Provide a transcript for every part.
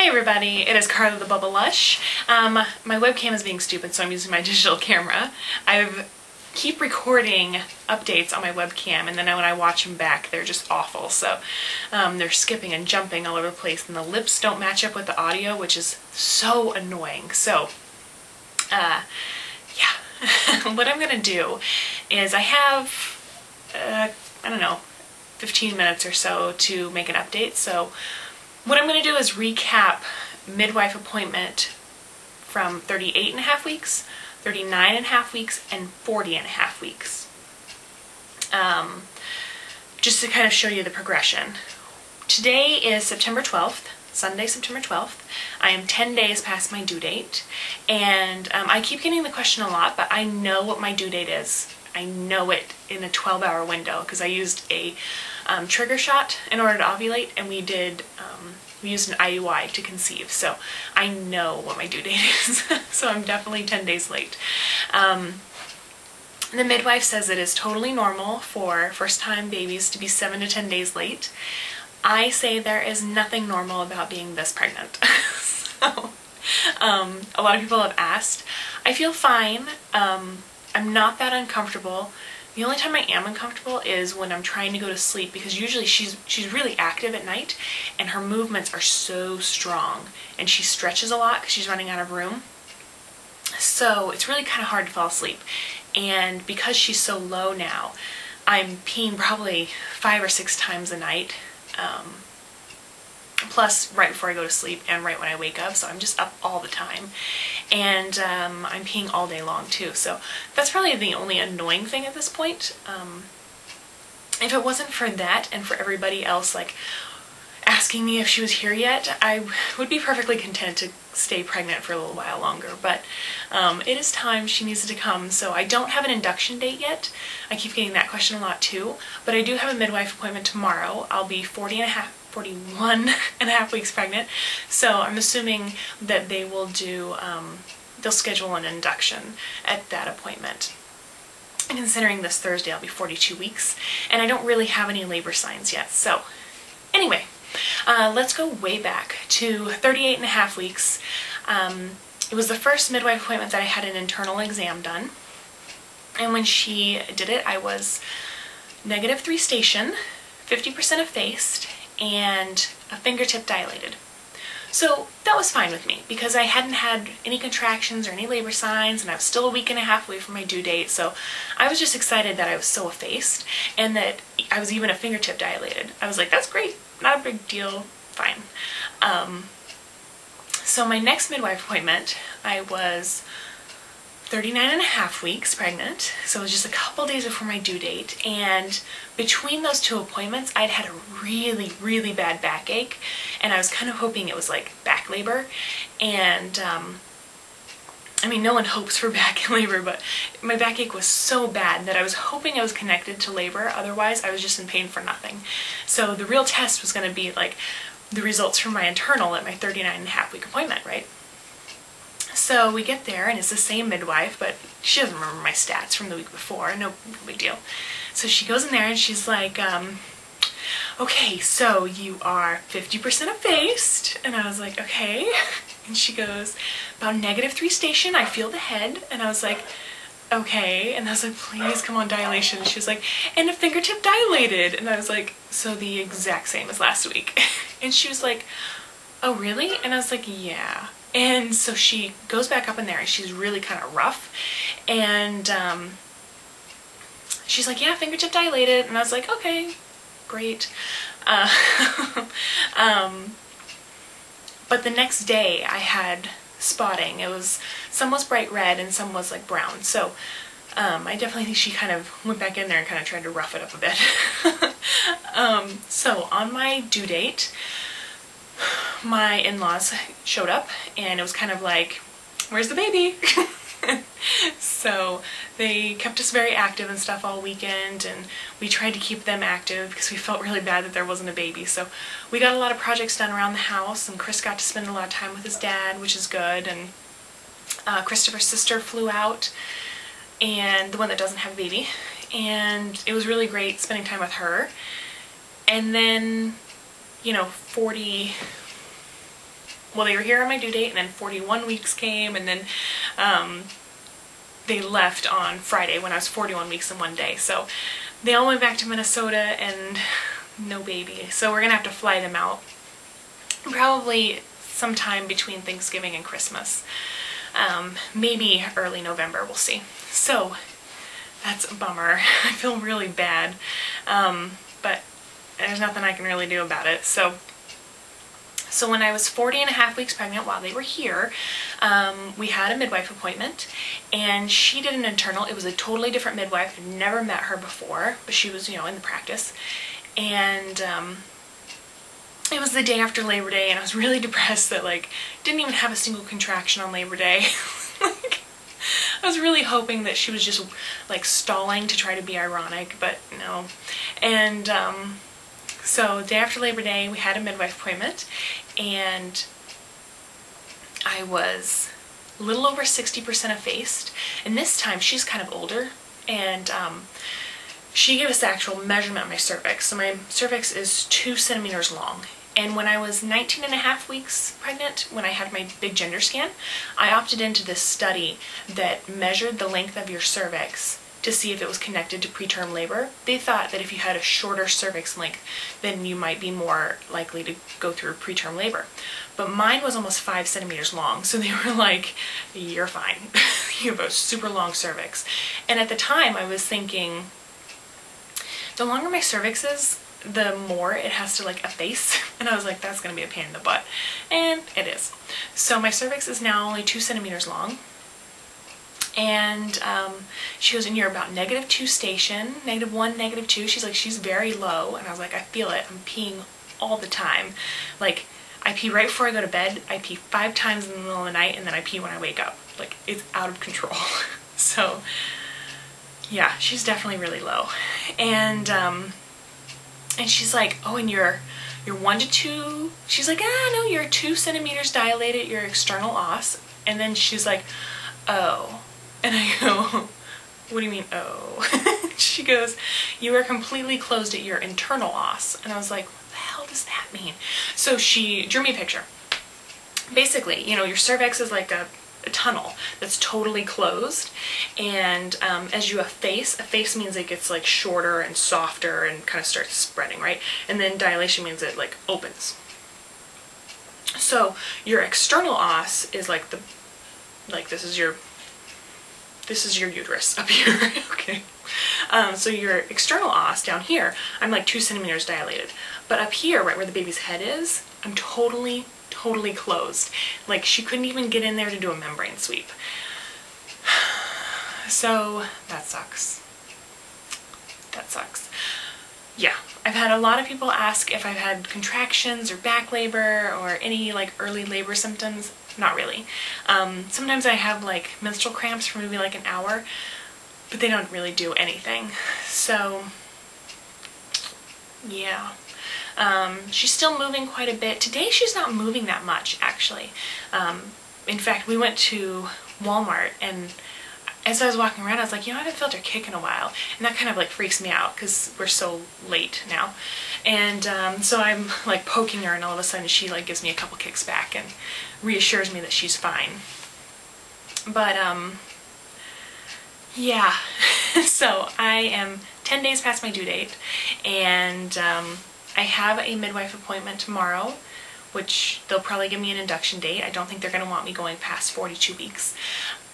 Hi everybody, it is Carla the Bubble Lush. My webcam is being stupid, so I'm using my digital camera. I keep recording updates on my webcam, and then when I watch them back, they're just awful. So they're skipping and jumping all over the place, and the lips don't match up with the audio, which is so annoying. So, yeah. What I'm gonna do is I have, I don't know, 15 minutes or so to make an update. So what I'm going to do is recap midwife appointment from 38.5 weeks, 39.5 weeks, and 40.5 weeks. Just to kind of show you the progression. Today is September 12th, Sunday, September 12th. I am 10 days past my due date, and I keep getting the question a lot, but I know what my due date is. I know it in a 12-hour window because I used a trigger shot in order to ovulate, and we used an IUI to conceive, so I know what my due date is. So I'm definitely 10 days late. The midwife says it is totally normal for first-time babies to be 7 to 10 days late. I say there is nothing normal about being this pregnant. So, a lot of people have asked. I feel fine. I'm not that uncomfortable. The only time I am uncomfortable is when I'm trying to go to sleep, because usually she's really active at night and her movements are so strong, and she stretches a lot because she's running out of room. So it's really kind of hard to fall asleep. And because she's so low now, I'm peeing probably 5 or 6 times a night. Plus right before I go to sleep and right when I wake up, so I'm just up all the time. And I'm peeing all day long too, so that's probably the only annoying thing at this point. If it wasn't for that and for everybody else like asking me if she was here yet, I would be perfectly content to stay pregnant for a little while longer, but it is time. She needs to come. So I don't have an induction date yet. I keep getting that question a lot too, but I do have a midwife appointment tomorrow. I'll be 41.5 weeks pregnant, so I'm assuming that they will do, they'll schedule an induction at that appointment. And considering this Thursday I'll be 42 weeks, and I don't really have any labor signs yet. So anyway, let's go way back to 38.5 weeks. It was the first midwife appointment that I had an internal exam done, and when she did it I was -3 station, 50% effaced, and a fingertip dilated. So that was fine with me because I hadn't had any contractions or any labor signs, and I was still a week and a half away from my due date, so I was just excited that I was so effaced and that I was even a fingertip dilated. I was like, that's great, not a big deal, fine. So my next midwife appointment, I was 39.5 weeks pregnant, so it was just a couple days before my due date, and between those two appointments I'd had a really, really bad backache, and I was kind of hoping it was like back labor, and I mean, no one hopes for back labor, but my backache was so bad that I was hoping I was connected to labor, otherwise I was just in pain for nothing. So the real test was going to be like the results from my internal at my 39.5 week appointment, right? So we get there, and it's the same midwife, but she doesn't remember my stats from the week before, no big deal. So she goes in there and she's like, okay, so you are 50% effaced. And I was like, okay. And she goes, about -3 station, I feel the head. And I was like, okay. And I was like, please, come on, dilation. And she was like, and a fingertip dilated. And I was like, so the exact same as last week. And she was like, oh, really? And I was like, yeah. And so she goes back up in there, and she's really kind of rough, and she's like, yeah, fingertip dilated. And I was like, okay, great. But the next day I had spotting. It was, some was bright red and some was like brown, so I definitely think she kind of went back in there and kind of tried to rough it up a bit. So on my due date, my in-laws showed up, and it was kind of like, where's the baby? So they kept us very active and stuff all weekend, and we tried to keep them active because we felt really bad that there wasn't a baby. So we got a lot of projects done around the house, and Chris got to spend a lot of time with his dad, which is good, and Christopher's sister flew out, and the one that doesn't have a baby, and it was really great spending time with her. And then, you know, well, they were here on my due date, and then 41 weeks came, and then they left on Friday when I was 41 weeks in one day. So they all went back to Minnesota and no baby. So we're gonna have to fly them out probably sometime between Thanksgiving and Christmas. Maybe early November, we'll see. So that's a bummer. I feel really bad, but there's nothing I can really do about it. So when I was 40.5 weeks pregnant while they were here, we had a midwife appointment, and she did an internal. It was a totally different midwife. I'd never met her before, but she was, you know, in the practice. And it was the day after Labor Day, and I was really depressed that, like, didn't even have a single contraction on Labor Day. Like, I was really hoping that she was just, like, stalling to try to be ironic, but no. And so the day after Labor Day, we had a midwife appointment, and I was a little over 60% effaced. And this time, she's kind of older, and she gave us the actual measurement of my cervix. So my cervix is 2 centimeters long. And when I was 19.5 weeks pregnant, when I had my big gender scan, I opted into this study that measured the length of your cervix to see if it was connected to preterm labor. They thought that if you had a shorter cervix length, then you might be more likely to go through preterm labor. But mine was almost 5 centimeters long, so they were like, you're fine. You have a super long cervix. And at the time, I was thinking, the longer my cervix is, the more it has to, like, efface. And I was like, that's gonna be a pain in the butt. And it is. So my cervix is now only 2 centimeters long. And she goes, and you're about -2 station, -1, -2. She's like, she's very low. And I was like, I feel it. I'm peeing all the time. Like, I pee right before I go to bed. I pee 5 times in the middle of the night, and then I pee when I wake up. Like, it's out of control. So yeah, she's definitely really low. And she's like, oh, and you're 1 to 2. She's like, no, you're 2 centimeters dilated, your external os. And then she's like, oh. And I go, what do you mean, oh? She goes, you are completely closed at your internal os. And I was like, what the hell does that mean? So she drew me a picture. Basically, you know, your cervix is like a tunnel that's totally closed, and as you efface means it gets, like, shorter and softer and kind of starts spreading, right? And then dilation means it, like, opens. So your external os is like this is your uterus up here. Okay. So your external os down here, I'm like 2 centimeters dilated, but up here, right where the baby's head is, I'm totally closed. Like, she couldn't even get in there to do a membrane sweep. So that sucks. That sucks. Yeah, I've had a lot of people ask if I've had contractions or back labor or any, like, early labor symptoms. Not really. Sometimes I have, like, menstrual cramps for maybe like an hour, but they don't really do anything. So yeah. She's still moving quite a bit. Today she's not moving that much, actually. In fact, we went to Walmart, and as I was walking around, I was like, you know, I haven't felt her kick in a while. And that kind of, like, freaks me out because we're so late now. And so I'm, like, poking her, and all of a sudden she, like, gives me a couple kicks back and reassures me that she's fine. But yeah. So I am 10 days past my due date, and I have a midwife appointment tomorrow, which they'll probably give me an induction date. I don't think they're going to want me going past 42 weeks.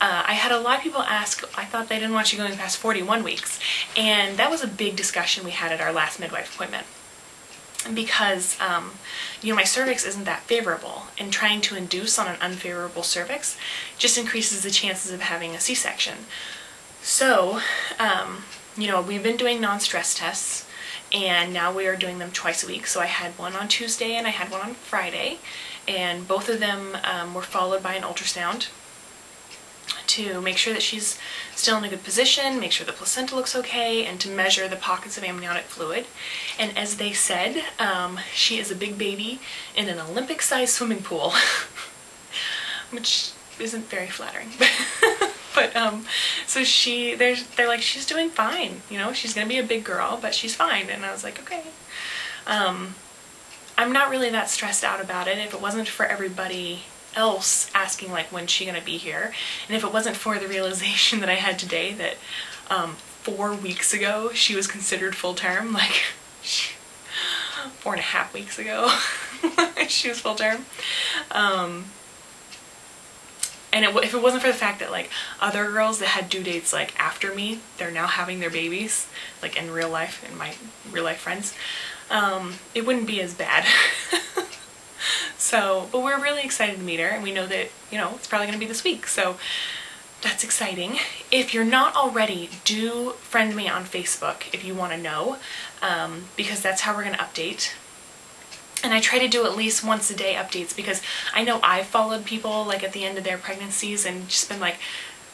I had a lot of people ask, I thought they didn't want you going past 41 weeks. And that was a big discussion we had at our last midwife appointment. Because, you know, my cervix isn't that favorable, and trying to induce on an unfavorable cervix just increases the chances of having a C-section. So, you know, we've been doing non-stress tests, and now we are doing them twice a week. So I had one on Tuesday and I had one on Friday, and both of them were followed by an ultrasound to make sure that she's still in a good position, make sure the placenta looks okay, and to measure the pockets of amniotic fluid. And as they said, she is a big baby in an Olympic-sized swimming pool, which isn't very flattering. But so they're like, she's doing fine, you know, she's gonna be a big girl, but she's fine. And I was like, okay. I'm not really that stressed out about it. If it wasn't for everybody else asking like when's she gonna be here, and if it wasn't for the realization that I had today that 4 weeks ago she was considered full-term, like 4.5 weeks ago she was full-term, and if it wasn't for the fact that like other girls that had due dates like after me, they're now having their babies like in real life, in my real life friends, it wouldn't be as bad. So, but we're really excited to meet her, and we know that, you know, it's probably going to be this week, so that's exciting. If you're not already, do friend me on Facebook if you want to know, because that's how we're going to update. And I try to do at least once a day updates, because I know I've followed people like at the end of their pregnancies and just been like,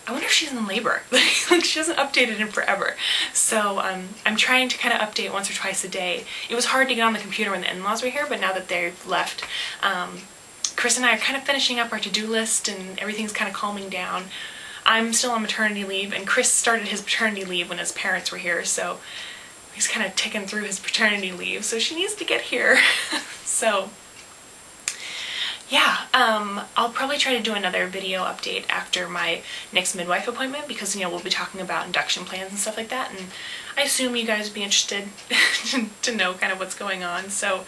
I wonder if she's in labor. Like she hasn't updated in forever. So I'm trying to kind of update once or twice a day. It was hard to get on the computer when the in-laws were here, but now that they've left, Chris and I are kind of finishing up our to-do list and everything's kind of calming down. I'm still on maternity leave, and Chris started his paternity leave when his parents were here, so he's kind of ticking through his paternity leave, so she needs to get here. So yeah, I'll probably try to do another video update after my next midwife appointment, because, you know, we'll be talking about induction plans and stuff like that, and I assume you guys would be interested to know kind of what's going on. So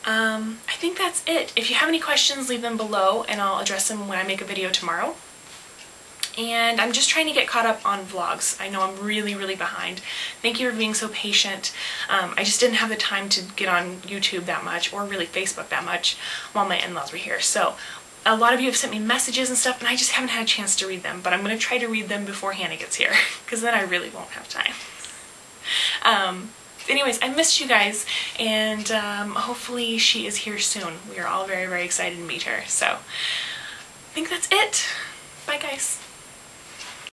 I think that's it. If you have any questions, leave them below and I'll address them when I make a video tomorrow. And I'm just trying to get caught up on vlogs. I know I'm really, really behind. Thank you for being so patient. I just didn't have the time to get on YouTube that much, or really Facebook that much, while my in-laws were here. So a lot of you have sent me messages and stuff, and I just haven't had a chance to read them, but I'm going to try to read them before Hannah gets here, because then I really won't have time. Anyways, I missed you guys, and hopefully she is here soon. We are all very, very excited to meet her. So I think that's it. Bye, guys.